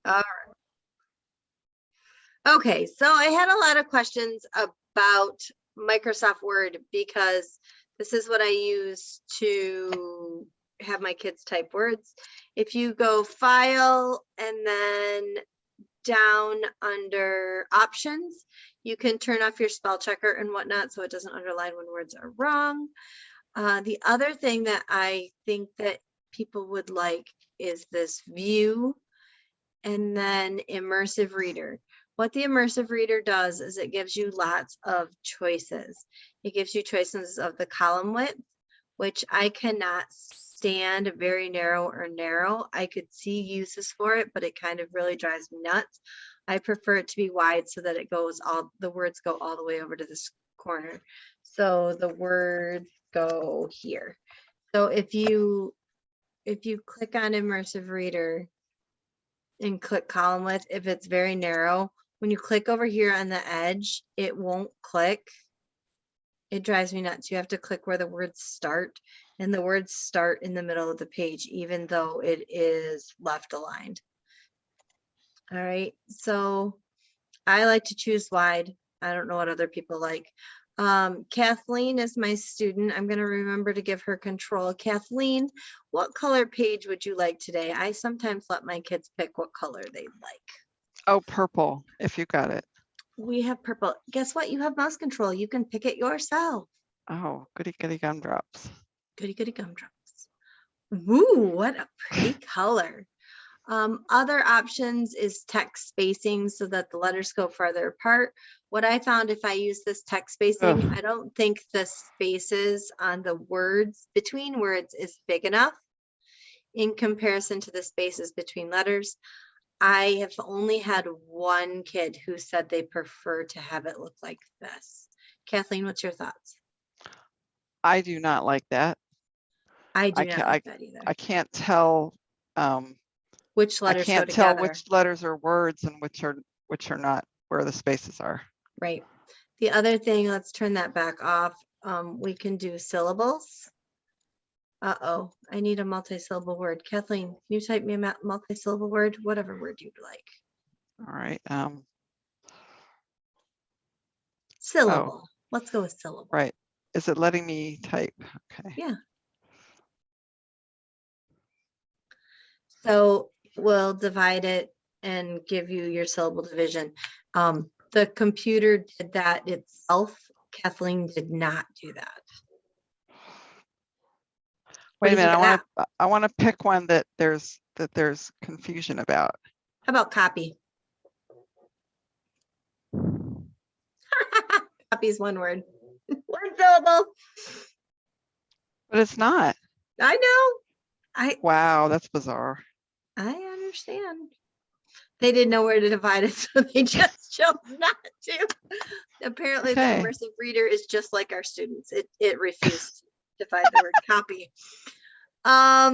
Uh, okay, so I had a lot of questions about Microsoft Word because this is what I use to have my kids type words. If you go File and then down under Options, you can turn off your spell checker and whatnot so it doesn't underline when words are wrong. The other thing that I think that people would like is this View and then Immersive Reader. What the Immersive Reader does is it gives you lots of choices. It gives you choices of the column width, which I cannot stand very narrow or narrow. I could see uses for it, but it kind of really drives me nuts. I prefer it to be wide so that it goes the words go all the way over to this corner. So the words go here. So if you click on Immersive Reader and click column width, if it's very narrow, when you click over here on the edge, it won't click. It drives me nuts. You have to click where the words start, and the words start in the middle of the page, even though it is left aligned. All right, so I like to choose wide. I don't know what other people like. Kathleen is my student. I'm going to remember to give her control. Kathleen, what color page would you like today? I sometimes let my kids pick what color they'd like. Oh, purple, if you got it. We have purple. Guess what? You have mouse control. You can pick it yourself. Oh, goody goody gumdrops. Goody goody gumdrops. Ooh, what a pretty color. Other options is text spacing so that the letters go farther apart. What I found, if I use this text spacing, I don't think the spaces on the words between words is big enough in comparison to the spaces between letters. I have only had one kid who said they prefer to have it look like this. Kathleen, what's your thoughts? I do not like that. I do not like that either. I can't tell which letters I can't go tell together. which letters are words and which are not, where the spaces are. Right. The other thing, let's turn that back off. We can do syllables. Uh-oh, I need a multi-syllable word. Kathleen, can you type me a multi-syllable word? Whatever word you'd like. All right. Syllable. Let's go with syllable. Right. Is it letting me type? Okay. Yeah. So we'll divide it and give you your syllable division. The computer did that itself. Kathleen did not do that. Wait a minute. I want to pick one that there's confusion about. How about copy? Copy is one word. One syllable. But it's not. I know. Wow, that's bizarre. I understand. They didn't know where to divide it, so they just chose not to. Apparently, the immersive reader is just like our students. It refused to divide the word copy. Are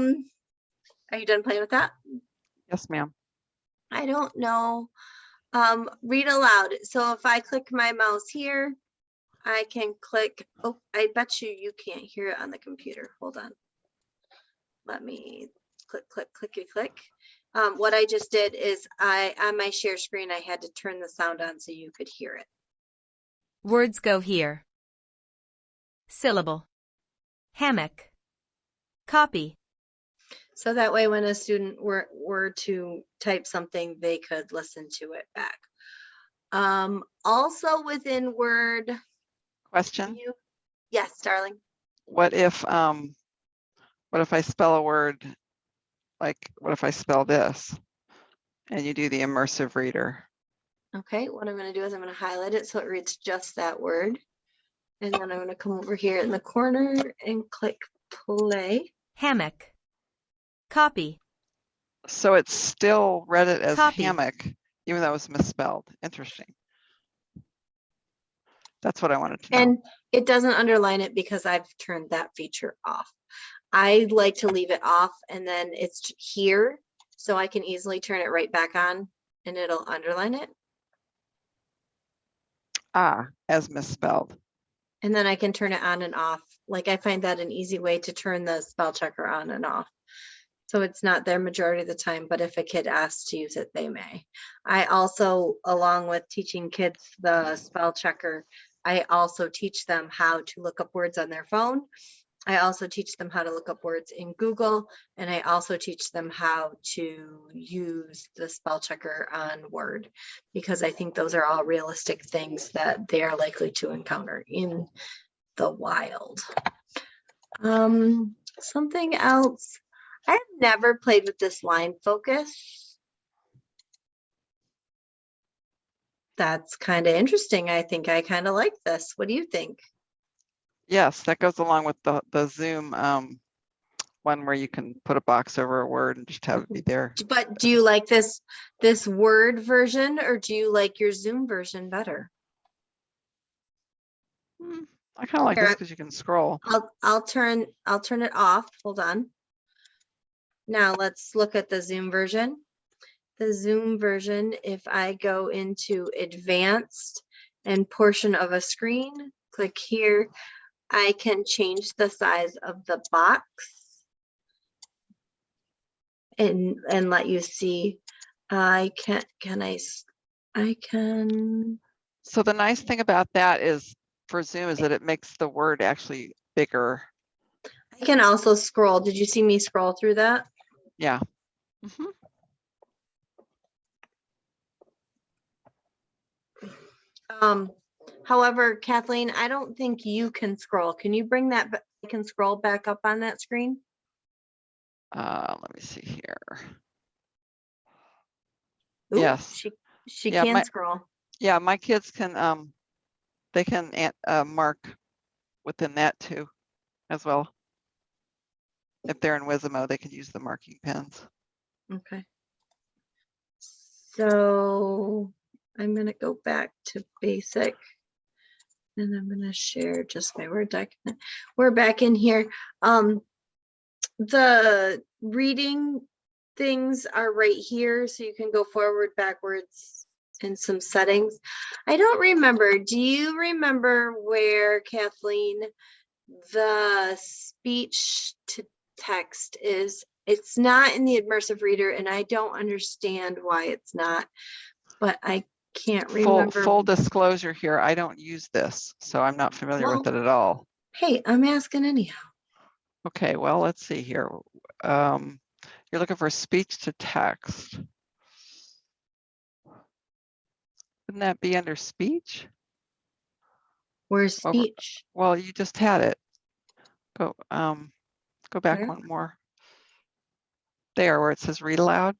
you done playing with that? Yes, ma'am. I don't know. Read aloud. So if I click my mouse here, I can click. Oh, I bet you can't hear it on the computer. Hold on. Let me click, click, clicky, click. What I just did is on my share screen, I had to turn the sound on so you could hear it. Words go here. Syllable. Hammock. Copy. So that way when a student were to type something, they could listen to it back. Also within Word. Question? Yes, darling. What if I spell a word, like what if I spell this and you do the immersive reader? Okay, what I'm going to do is I'm going to highlight it so it reads just that word. And then I'm going to come over here in the corner and click play. Hammock. Copy. So it still read it as hammock, even though it was misspelled. Interesting. That's what I wanted to know. And it doesn't underline it because I've turned that feature off. I like to leave it off and then it's here so I can easily turn it right back on and it'll underline it. As misspelled. And then I can turn it on and off. Like I find that an easy way to turn the spell checker on and off. So it's not their majority of the time, but if a kid asks to use it, they may. I also, along with teaching kids the spell checker, I also teach them how to look up words on their phone. I also teach them how to look up words in Google, and I also teach them how to use the spell checker on Word, because I think those are all realistic things that they are likely to encounter in the wild. Something else. I've never played with this line focus. That's kind of interesting. I think I kind of like this. What do you think? Yes, that goes along with the Zoom one where you can put a box over a word and just have it be there. But do you like this Word version, or do you like your Zoom version better? I kind of like Here, this because you can scroll. I'll turn it off. Hold on. Now let's look at the Zoom version. The Zoom version, if I go into advanced and portion of a screen, click here, I can change the size of the box and let you see. I can. So the nice thing about that is for Zoom is that it makes the word actually bigger. I can also scroll. Did you see me scroll through that? Yeah. However, Kathleen, I don't think you can scroll. Can you bring that? I can scroll back up on that screen. Let me see here. Ooh, Yes. She Yeah, can scroll. Yeah, my kids can they can mark within that too as well. If they're in Wizimo, they can use the marking pens. Okay. So I'm going to go back to basic, and I'm going to share just my Word document. We're back in here. The reading things are right here, so you can go forward, backwards, and some settings. I don't remember. Do you remember where, Kathleen, the speech to text is? It's not in the immersive reader, and I don't understand why it's not, but I can't remember. Full disclosure here, I don't use this, so I'm not familiar with it at all. Hey, I'm asking anyhow. Okay, well, let's see here. You're looking for speech to text. Wouldn't that be under speech? Where's speech? Well, you just had it. Go back Where? one more. There, where it says read aloud.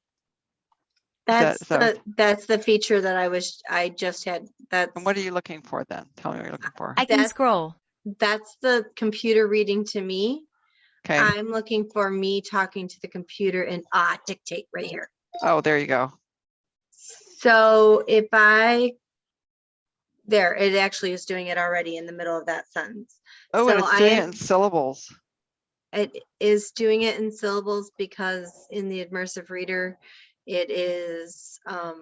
That's the feature that I just had. And what are you looking for then? Tell me what you're looking for. I can scroll. That's the computer reading to me. Okay. I'm looking for me talking to the computer and dictate right here. Oh, there you go. So if there, it actually is doing it already in the middle of that sentence. Oh, so and it's doing it in syllables. It is doing it in syllables because in the immersive reader, it is And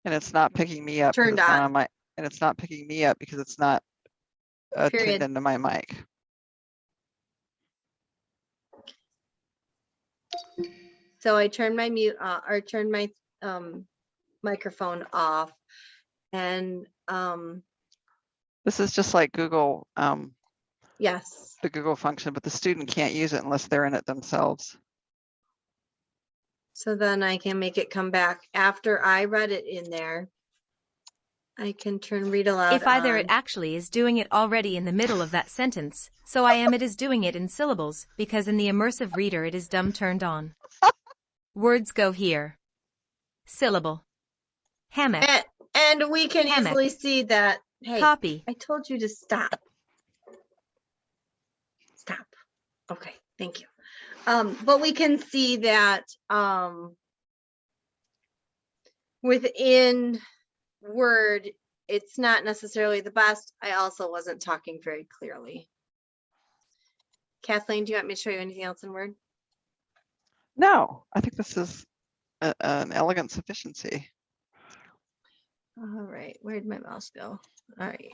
it's not picking me up. turned It's not on. on my, and it's not picking me up because it's not tuned into my mic. So I turned my mute or turned my microphone off, and this is just like Google. yes, the Google function, but the student can't use it unless they're in it themselves. so then I can make it come back after I read it in there. I can turn read aloud If either on. it actually is doing it already in the middle of that sentence, so it is doing it in syllables, because in the immersive reader it is dumb turned on. Words go here. Syllable. Hammock. And we can Hammock. easily see that. Hey, Copy. I told you to stop. Stop. Okay, thank you. But we can see that within Word, it's not necessarily the best. I also wasn't talking very clearly. Kathleen, do you want me to show you anything else in Word? No, I think this is an elegant sufficiency. All right, where'd my mouse go? All right.